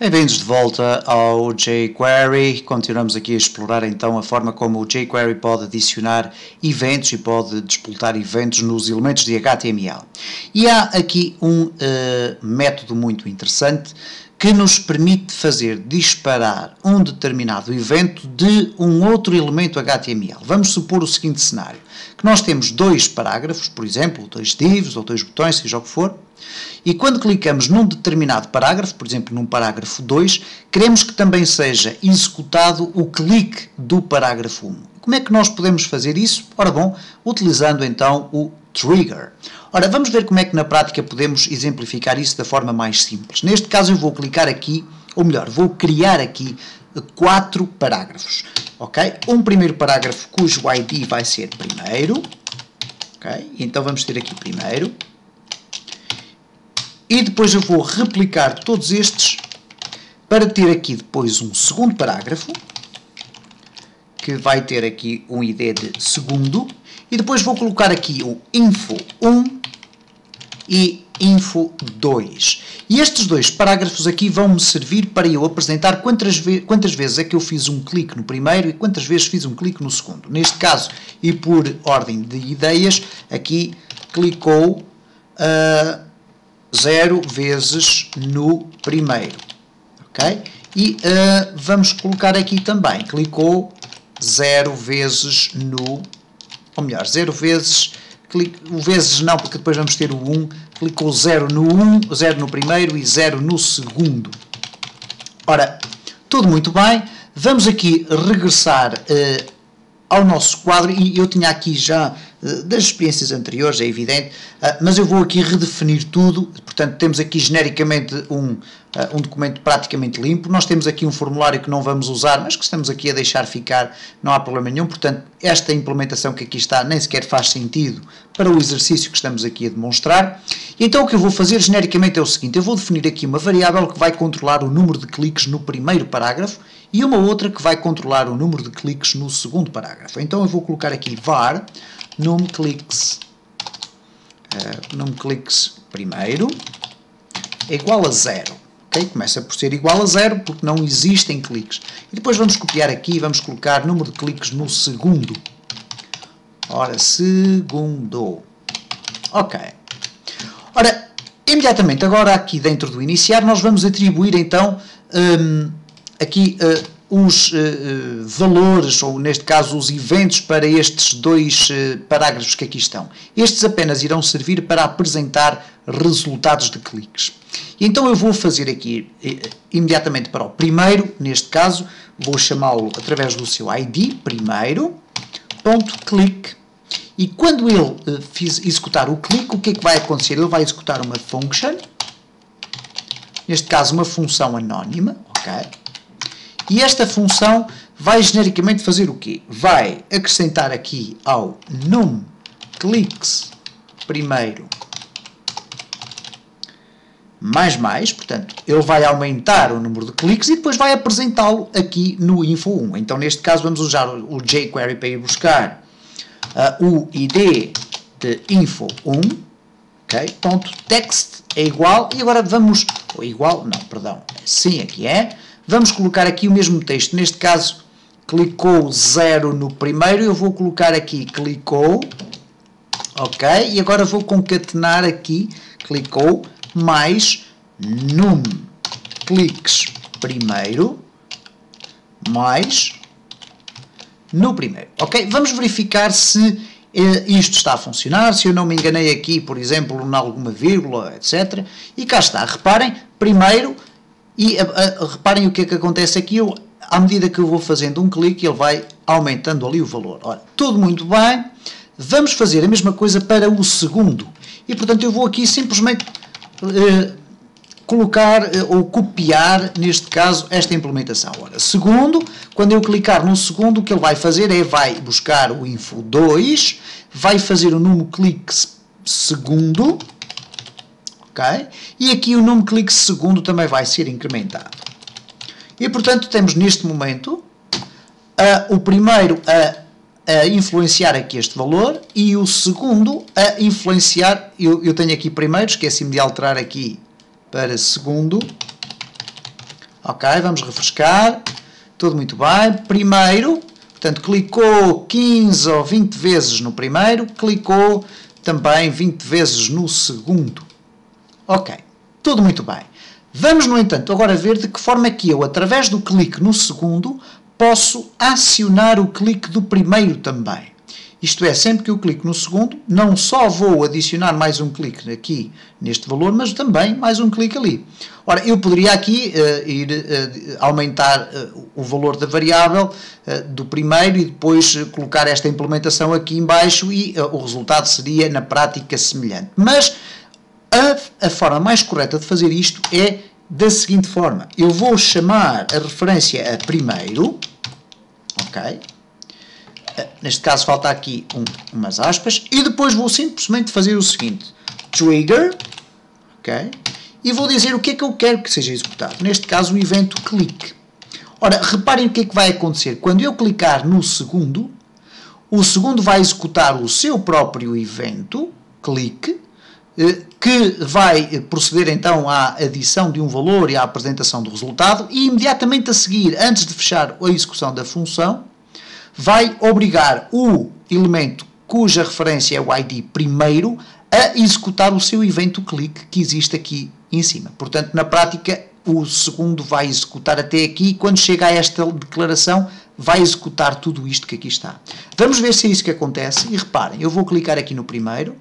Bem-vindos de volta ao jQuery. Continuamos aqui a explorar então a forma como o jQuery pode adicionar eventos e pode despletar eventos nos elementos de HTML. E há aqui um método muito interessante que nos permite fazer disparar um determinado evento de um outro elemento HTML. Vamos supor o seguinte cenário, que nós temos dois parágrafos, por exemplo, dois divs ou dois botões, seja o que for, e quando clicamos num determinado parágrafo, por exemplo, num parágrafo 2, queremos que também seja executado o clique do parágrafo 1. Como é que nós podemos fazer isso? Ora bom, utilizando então o trigger. Ora, vamos ver como é que na prática podemos exemplificar isso da forma mais simples. Neste caso eu vou clicar aqui, ou melhor, vou criar aqui 4 parágrafos. Ok? Um primeiro parágrafo cujo ID vai ser primeiro. Ok? Então vamos ter aqui primeiro. E depois eu vou replicar todos estes para ter aqui depois um segundo parágrafo, que vai ter aqui um ID de segundo, e depois vou colocar aqui o info1 e info2. E estes dois parágrafos aqui vão-me servir para eu apresentar quantas vezes é que eu fiz um clique no primeiro e quantas vezes fiz um clique no segundo. Neste caso, e por ordem de ideias, aqui clicou 0 vezes no primeiro, ok? E vamos colocar aqui também, clicou 0 vezes no, ou melhor, 0 vezes, o vezes não, porque depois vamos ter o 1, clicou 0 no 1, 0 no primeiro e 0 no segundo. Ora, tudo muito bem, vamos aqui regressar ao nosso quadro, e eu tinha aqui já das experiências anteriores, é evidente, mas eu vou aqui redefinir tudo. Portanto, temos aqui genericamente um documento praticamente limpo. Nós temos aqui um formulário que não vamos usar, mas que estamos aqui a deixar ficar, não há problema nenhum. Portanto, esta implementação que aqui está nem sequer faz sentido para o exercício que estamos aqui a demonstrar. E então o que eu vou fazer genericamente é o seguinte: eu vou definir aqui uma variável que vai controlar o número de cliques no primeiro parágrafo e uma outra que vai controlar o número de cliques no segundo parágrafo. Então eu vou colocar aqui var numClicks primeiro é igual a 0. Okay? Começa por ser igual a 0 porque não existem cliques. E depois vamos copiar aqui e vamos colocar número de cliques no segundo. Ora, segundo. Ok. Ora, imediatamente agora aqui dentro do iniciar nós vamos atribuir então aqui os valores, ou neste caso os eventos para estes dois parágrafos que aqui estão. Estes apenas irão servir para apresentar resultados de cliques. E então eu vou fazer aqui imediatamente para o primeiro, neste caso, vou chamá-lo através do seu ID, primeiro, ponto click, e quando ele executar o clique, o que é que vai acontecer? Ele vai executar uma function, neste caso uma função anónima, ok? E esta função vai genericamente fazer o quê? Vai acrescentar aqui ao numClicks primeiro mais, portanto, ele vai aumentar o número de cliques e depois vai apresentá-lo aqui no info1. Então, neste caso, vamos usar o jQuery para ir buscar o ID de info1, ok? Ponto text é igual, e agora vamos, ou igual, não, perdão, sim, aqui é. Vamos colocar aqui o mesmo texto, neste caso clicou 0 no primeiro, eu vou colocar aqui clicou, ok, e agora vou concatenar aqui, clicou, mais numClicks primeiro, mais no primeiro, ok? Vamos verificar se isto está a funcionar, se eu não me enganei aqui, por exemplo, em alguma vírgula, etc. E cá está, reparem, primeiro. E reparem o que é que acontece aqui, à medida que eu vou fazendo um clique, ele vai aumentando ali o valor. Ora, tudo muito bem, vamos fazer a mesma coisa para o segundo. E, portanto, eu vou aqui simplesmente colocar ou copiar, neste caso, esta implementação. Ora, segundo, quando eu clicar no segundo, o que ele vai fazer é, vai buscar o info2, vai fazer o numClicks segundo, ok? E aqui o numClicks segundo também vai ser incrementado. E, portanto, temos neste momento o primeiro a influenciar aqui este valor e o segundo a influenciar, eu tenho aqui primeiro, esqueci-me de alterar aqui para segundo, Ok, vamos refrescar. Tudo muito bem. Primeiro, portanto, clicou 15 ou 20 vezes no primeiro, clicou também 20 vezes no segundo. Ok, tudo muito bem. Vamos, no entanto, agora ver de que forma é que eu, através do clique no segundo, posso acionar o clique do primeiro também. Isto é, sempre que eu clico no segundo, não só vou adicionar mais um clique aqui neste valor, mas também mais um clique ali. Ora, eu poderia aqui aumentar o valor da variável do primeiro e depois colocar esta implementação aqui em baixo e o resultado seria, na prática, semelhante. Mas a forma mais correta de fazer isto é da seguinte forma. Eu vou chamar a referência a primeiro, ok? Neste caso falta aqui umas aspas, e depois vou simplesmente fazer o seguinte, trigger, ok? E vou dizer o que é que eu quero que seja executado. Neste caso o evento clique. Ora, reparem o que é que vai acontecer. Quando eu clicar no segundo, o segundo vai executar o seu próprio evento, clique, que vai proceder então à adição de um valor e à apresentação do resultado, e imediatamente a seguir, antes de fechar a execução da função, vai obrigar o elemento cuja referência é o ID primeiro a executar o seu evento clique que existe aqui em cima. Portanto, na prática, o segundo vai executar até aqui e quando chega a esta declaração vai executar tudo isto que aqui está. Vamos ver se é isso que acontece e reparem, eu vou clicar aqui no primeiro,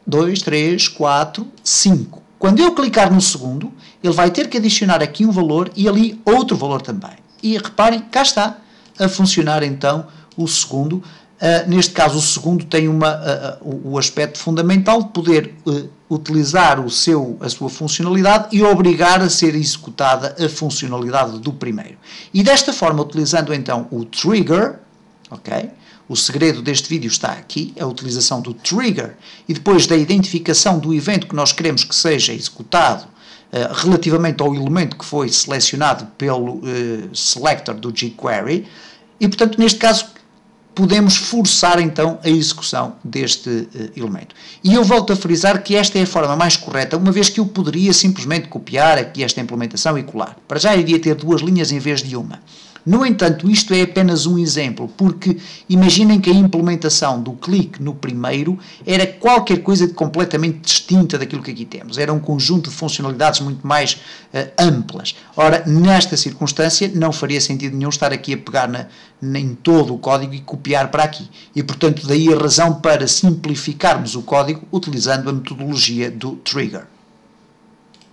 2, 3, 4, 5. Quando eu clicar no segundo, ele vai ter que adicionar aqui um valor e ali outro valor também. E reparem, cá está a funcionar então o segundo. Neste caso, o segundo tem o aspecto fundamental de poder utilizar a sua funcionalidade e obrigar a ser executada a funcionalidade do primeiro. E desta forma, utilizando então o trigger, ok? O segredo deste vídeo está aqui, a utilização do trigger e depois da identificação do evento que nós queremos que seja executado relativamente ao elemento que foi selecionado pelo selector do jQuery e, portanto, neste caso, podemos forçar então a execução deste elemento. E eu volto a frisar que esta é a forma mais correta, uma vez que eu poderia simplesmente copiar aqui esta implementação e colar. Para já iria ter duas linhas em vez de uma. No entanto, isto é apenas um exemplo, porque imaginem que a implementação do clique no primeiro era qualquer coisa de completamente distinta daquilo que aqui temos. Era um conjunto de funcionalidades muito mais amplas. Ora, nesta circunstância, não faria sentido nenhum estar aqui a pegar em todo o código e copiar para aqui. E, portanto, daí a razão para simplificarmos o código utilizando a metodologia do trigger.